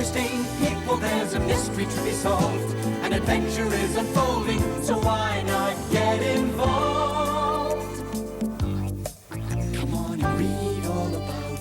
interesting people, there's a mystery to be solved. An adventure is unfolding, so why not get involved? Come on and read all about it.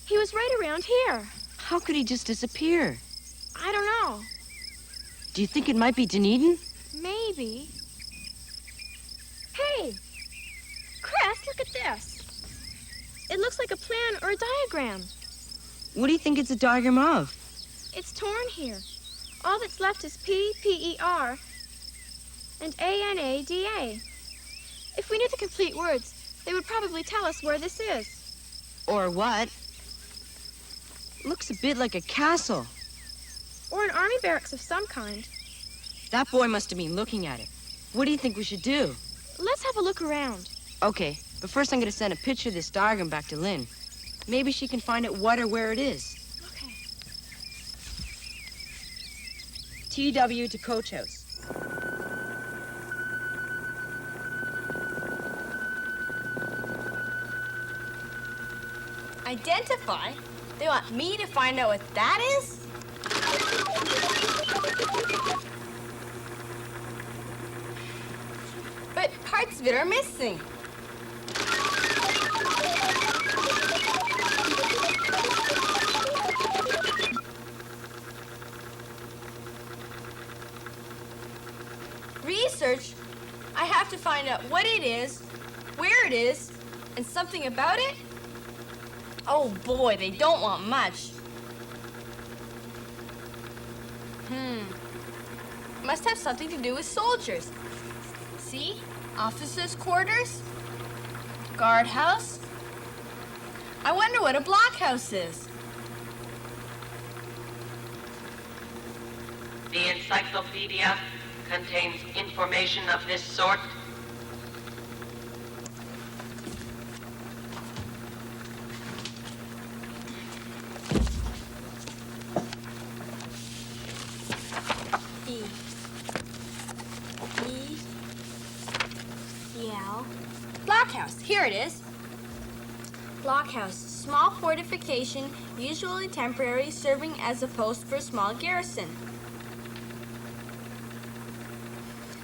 He was right around here. How could he just disappear? I don't know. Do you think it might be Dunedin? Maybe. Hey! Chris, look at this. It looks like a plan or a diagram. What do you think it's a diagram of? It's torn here. All that's left is P, P-E-R, and A-N-A-D-A. If we knew the complete words, they would probably tell us where this is. Or what? Looks a bit like a castle. Or an army barracks of some kind. That boy must have been looking at it. What do you think we should do? Let's have a look around. Okay, but first I'm going to send a picture of this diagram back to Lynne. Maybe she can find out what or where it is. Okay. TW to Coach House. Identify? They want me to find out what that is? But parts of it are missing. Research? I have to find out what it is, where it is, and something about it? Oh boy, they don't want much. Must have something to do with soldiers. See? Officers' quarters? Guardhouse? I wonder what a blockhouse is. The encyclopedia contains information of this sort. Blockhouse, here it is. Blockhouse, small fortification, usually temporary, serving as a post for a small garrison.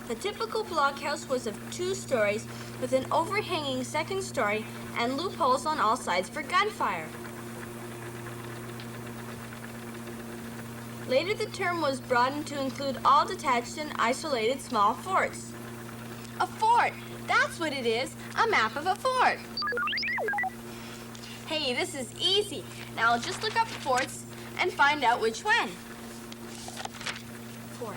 The typical blockhouse was of 2 stories with an overhanging second story and loopholes on all sides for gunfire. Later the term was broadened to include all detached and isolated small forts. A fort! That's what it is, a map of a fort. Hey, this is easy. Now I'll just look up forts and find out which one. Fort.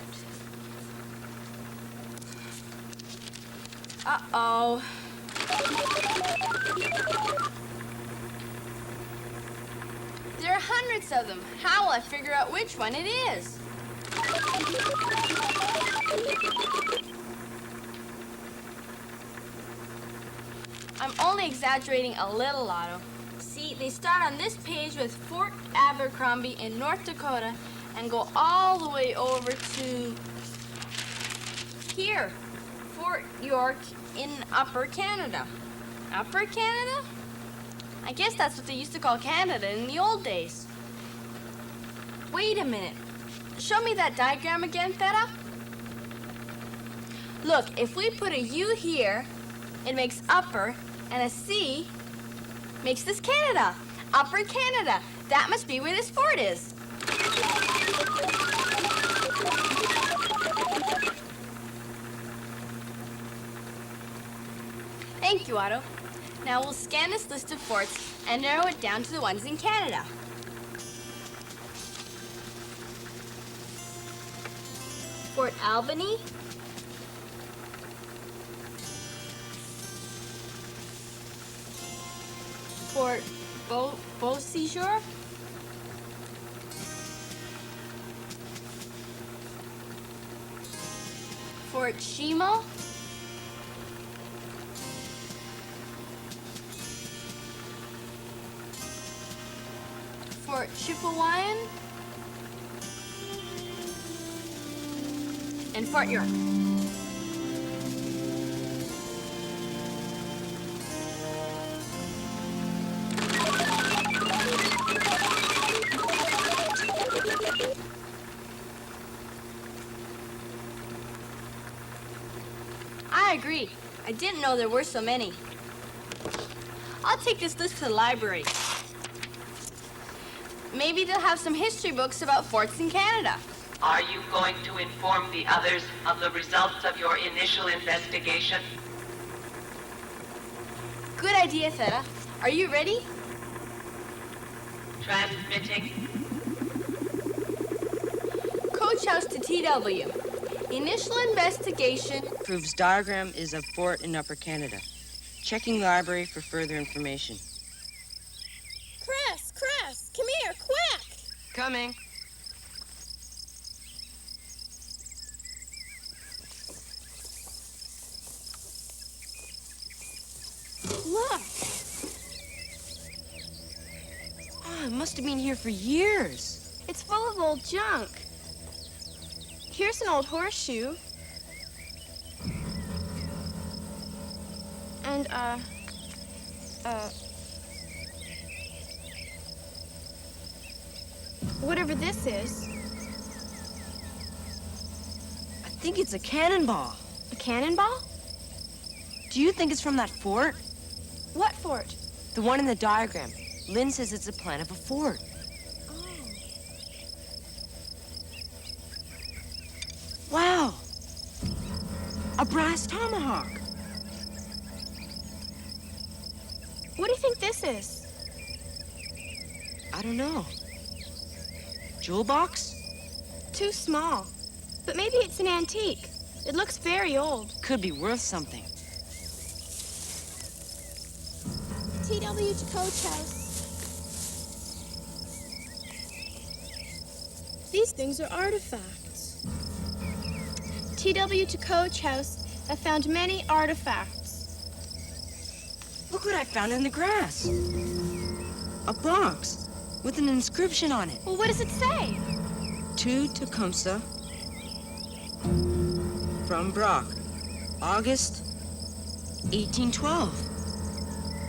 Uh-oh. There are hundreds of them. How will I figure out which one it is? I'm only exaggerating a little, Otto. See, they start on this page with Fort Abercrombie in North Dakota and go all the way over to here, Fort York in Upper Canada. Upper Canada? I guess that's what they used to call Canada in the old days. Wait a minute. Show me that diagram again, Theta. Look, if we put a U here, it makes upper, and a C makes this Canada. Upper Canada. That must be where this fort is. Thank you, Otto. Now we'll scan this list of forts and narrow it down to the ones in Canada. Fort Albany. Fort Beausejour. Fort Shimo. Fort Chipewyan. And Fort York. I agree. I didn't know there were so many. I'll take this list to the library. Maybe they'll have some history books about forts in Canada. Are you going to inform the others of the results of your initial investigation? Good idea, Theta. Are you ready? Transmitting. Coach House to TW. Initial investigation. Proves diagram is of fort in Upper Canada. Checking library for further information. Chris, come here, quick! Coming. Look! Oh, it must have been here for years. It's full of old junk. Here's an old horseshoe. And, whatever this is. I think it's a cannonball. A cannonball? Do you think it's from that fort? What fort? The one in the diagram. Lynn says it's a plan of a fort. Oh. Wow! A brass tomahawk. What do you think this is? I don't know. Jewel box? Too small. But maybe it's an antique. It looks very old. Could be worth something. TW to Coach House. These things are artifacts. TW to Coach House. I found many artifacts. Look what I found in the grass. A box with an inscription on it. Well, what does it say? To Tecumseh from Brock, August 1812.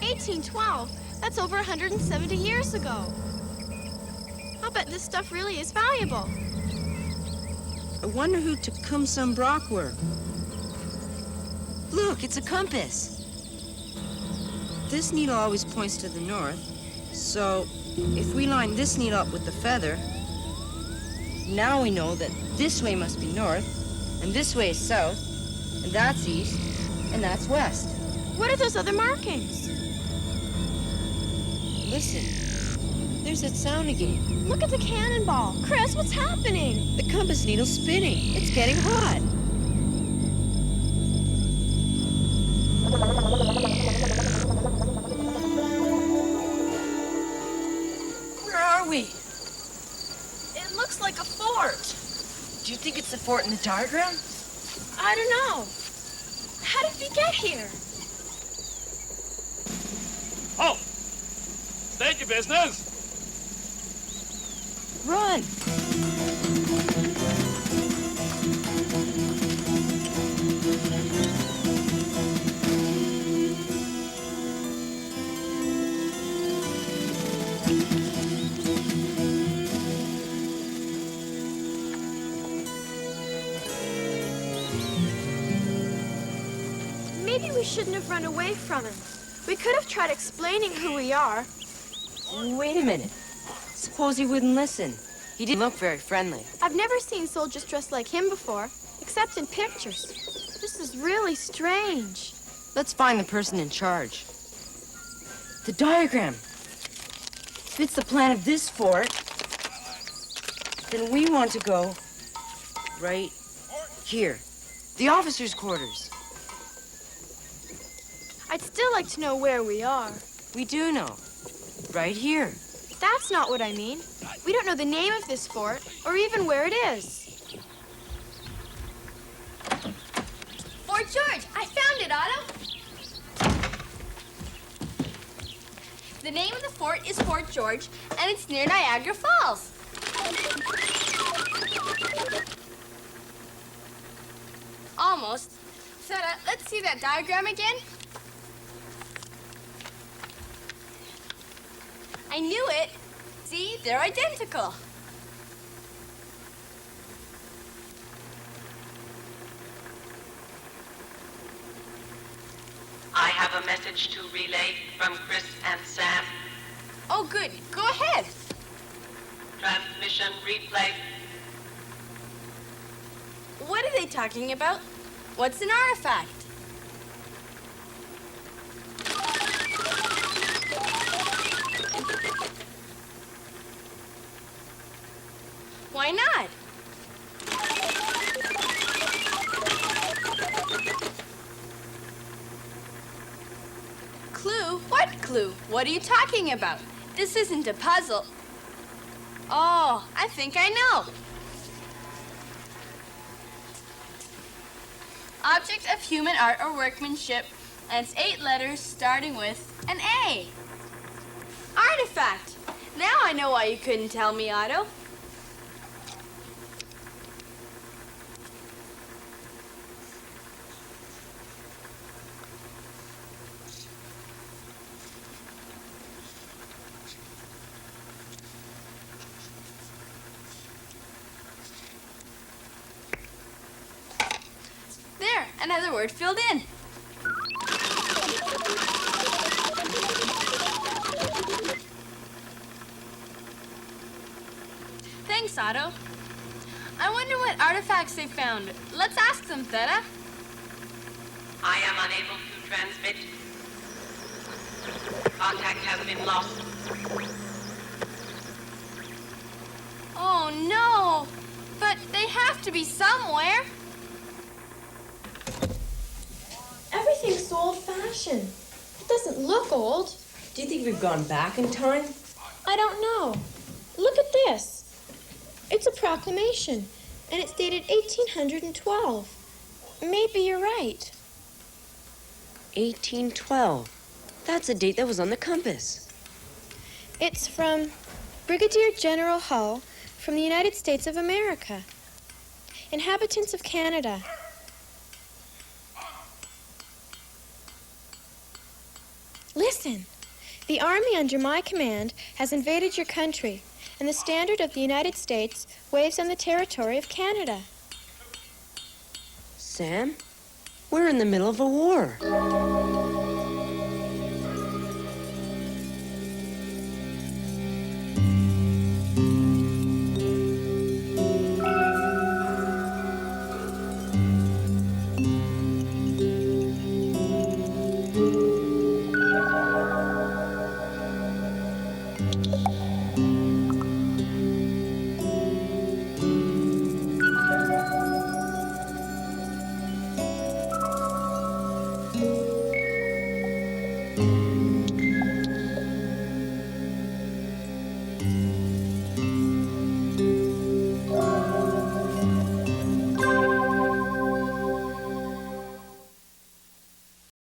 1812? That's over 170 years ago. I'll bet this stuff really is valuable. I wonder who Tecumseh and Brock were. Look, it's a compass. This needle always points to the north, so if we line this needle up with the feather, now we know that this way must be north, and this way is south, and that's east, and that's west. What are those other markings? Listen, there's that sound again. Look at the cannonball. Chris, what's happening? The compass needle's spinning. It's getting hot. Where are we? It looks like a fort. Do you think it's the fort in the diagram? I don't know. How did we get here? Oh! State your business! Run! Maybe we shouldn't have run away from him. We could have tried explaining who we are. Wait a minute. Suppose he wouldn't listen. He didn't look very friendly. I've never seen soldiers dressed like him before, except in pictures. This is really strange. Let's find the person in charge. The diagram fits the plan of this fort. Then we want to go right Here, the officers' quarters. I'd still like to know where we are. We do know. Right here. That's not what I mean. We don't know the name of this fort, or even where it is. Fort George! I found it, Otto! The name of the fort is Fort George, and it's near Niagara Falls. Almost. Sarah, let's see that diagram again. I knew it. See, they're identical. I have a message to relay from Chris and Sam. Oh, good. Go ahead. Transmission replay. What are they talking about? What's an artifact? Why not? Clue? What clue? What are you talking about? This isn't a puzzle. Oh, I think I know. Object of human art or workmanship, and it's 8 letters starting with an A. Artifact. Now I know why you couldn't tell me, Otto. There, another word filled in. Thanks, Otto. I wonder what artifacts they found. Let's ask them, Theta. I am unable to transmit. Contact has been lost. Oh, no. But they have to be somewhere. Everything's so old-fashioned. It doesn't look old. Do you think we've gone back in time? I don't know. Look at this. It's a proclamation, and it's dated 1812. Maybe you're right. 1812. That's a date that was on the compass. It's from Brigadier General Hull from the United States of America. Inhabitants of Canada. Listen. The army under my command has invaded your country, and the standard of the United States waves on the territory of Canada. Sam, we're in the middle of a war.